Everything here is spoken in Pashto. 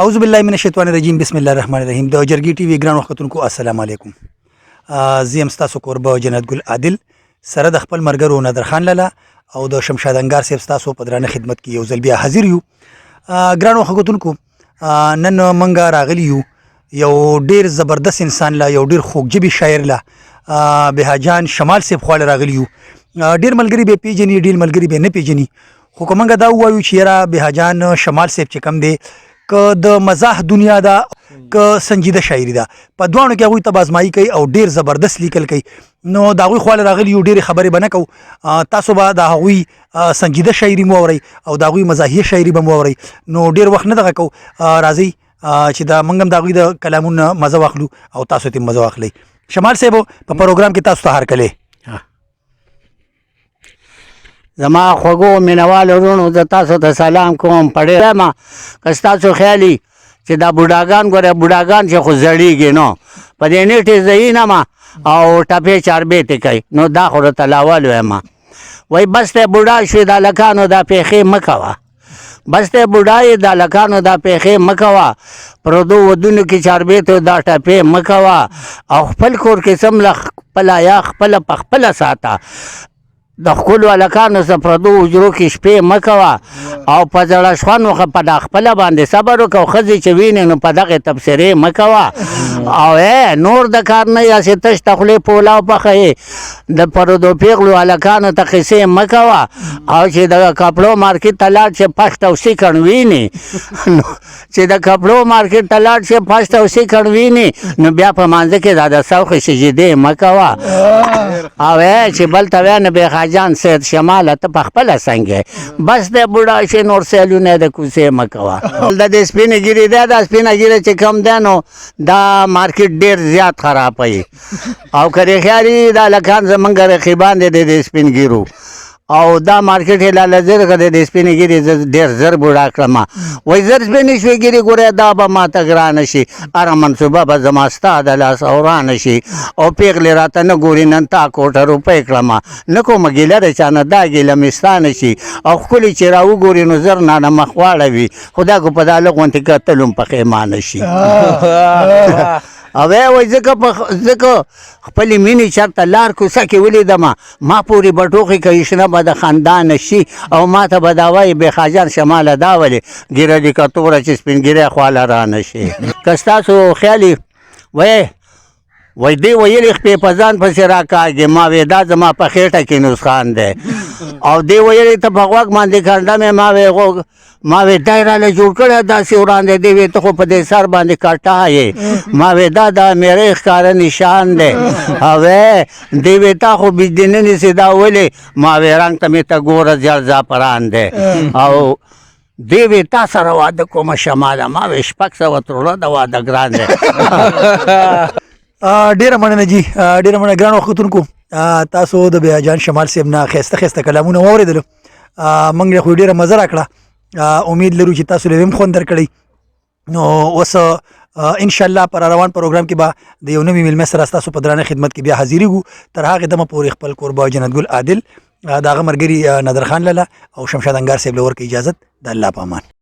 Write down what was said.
اعوذ بالله من الشیطان الرجیم بسم الله الرحمن الرحیم د جرګي ټي وی ګران وختونکو السلام علیکم. زه یم ستاسو کوربه جنت ګل عادل سره د خپل مرګرو نادر خان لاله او د شمشاد انګار صاحب ستاسو په درانه خدمت کې یو ځل بیا حاضر یو. ګران وختونکو نن منګه راغلی یو ډیر زبردست انسان لا یو ډیر خوږجبي شاعر لا بهاجان شمال صاحب خواله راغلی یو. ډیر ملګری به پیژني ډیر ملګری به نه پیژني خو کومنګه دا وایو چې را بهاجان شمال صاحب چې کم دی که د مزاح دنیا دا که سنجیده شاعري ده په دوانو کې هغوی ته بازمایي کوي او ډیر زبردست لیکل کوي. نو د هغوی خواله راغلي یو ډېرې خبرې به نه کوو. تاسو به د هغوی سنجیده شاعري مو واورئ او د هغوی مزاحیه شاعري به مو واورئ. نو ډېر وخت نه دغه کوو، راځئ چې دا موږ هم د هغوی د کلامونه مزه واخلو او تاسو ته مزه واخلئ. شمال صاحب په پروګرام کې تاسو ته هرکلی. زما خوږو مینوالو وروڼو زه تاسو ته سلام کوم. په ډېر ما که ستاسو خیالي چې دا بوډاګان ګوره بوډاګان چې خو زړېږي نو په دې نیټې ځایي نه ما او ټپې چاربېتې کوي نو دا خو راته لاول وایم وایي بس ته بوډا شوې د هلکانو دا پېښې مه کوه، بس ته بوډا یې د هلکانو دا پېښې مه کوه، پردو ودونو کې چاربېتو دا ټپې مه کوه او خپل کور کې سم له خپله یا خپله په خپله ساته. د ښکلو هلکانو څه پردو حجرو کې شپې مه کوه او په زړه شخوانو په دا خپله باندې صبر وکړه او ښځې چې وینې نو په دغې تبصرې مه کوه او نور د کار نه یاسې تش ته خولې پولاو پخوې. د پردو پیغلو هلکانو ته قصې مه کوه او چې د کپړو مارکېټ ته لاړ چې پشت او سیکڼ ویني چې د کپړو مارکېټ ته لاړ چې پشت او سیکڼ ویني نو بیا په مانځه کې دا د سوخې سجدې مه کوه او چې بل ته وایه نو جان سید شماله ته په خپله څنګه بس د بوډا شي نور سیلونه د کوڅې مه کوه. د دې سپینې ګیرې دی دا سپینه ګیره چې کم دی نو دا مارکېټ ډېر زیات خرابوي او که رښتیا دا هلکان زمونږ رقیبان دی د دې سپین ګیرو او دا مارکېټ یې لاله زر که د دې سپینې ګیرې زه ډېر زر بوډا کړم وایي زر سپینې شوې ګیرې ګوره دا به ماته ګرانه شي هره منصوبه به زما ستا د لاس ورانه شي او پیغلې راته نه ګوري نن تا کوټه روپۍ کړم نه کومه ګیله د چا نه دا ګیله مې ستا نه شي او ښکلې چې را وګوري نو زر نانه مخ واړوي خو دا که په دا لږ غوندې کتل هم پښیمانه شي. او وایي ځکه خپلې مینې چېرته لار کوڅه کې ولیدمه ما پورې به ټوخې کوي شنه به د خندانه شي او ما ته به دا وایي بېخاجان شماله دا ولې ګیره دې که توره چې سپین ګیری خواله رانه شي. که ستاسو خیالي وایي دې ویلې خپې په ځان پسې راکاږې ما وې دا زما په خېټه کې نسخان دی او دې ویلې ته په غوږ باندې کنډه مې ما وې دا یې راله جوړ کړی داسې وړاندې دې وې ته خو په دې سر باندې کټا یې ما وې دا د میرې ښکاره نشان دی او دې وې تا خو بجلي نه نیسې دا ولې ما وې رنګ ته مې ته ګوره زیړ زعفران دی او دې وې تا سره واده کومه شماله ما وې 600 تروړه د واده ګران دی. ډیره مننه جی، ډیره مننه ګران وختونکو. تاسو د بهاجان شمال صاحب نه ښایسته ښایسته کلامونه واورېدلو، موږ یې خو ډیره مزه راکړه. امید لرو چې تاسو له هم خوند درکړئ. نو اوس انشاءالله پر روان پروګرام کې به د یو نوي میلمه سره ستاسو په درانه خدمت کې بیا حاضرېږو. تر هغې دمه پورې خپل کوربه جنت ګل عادل د هغه ملګري نادر خان لاله او شمشاد انګار صاحب له ورکړئ اجازت. د الله په امان.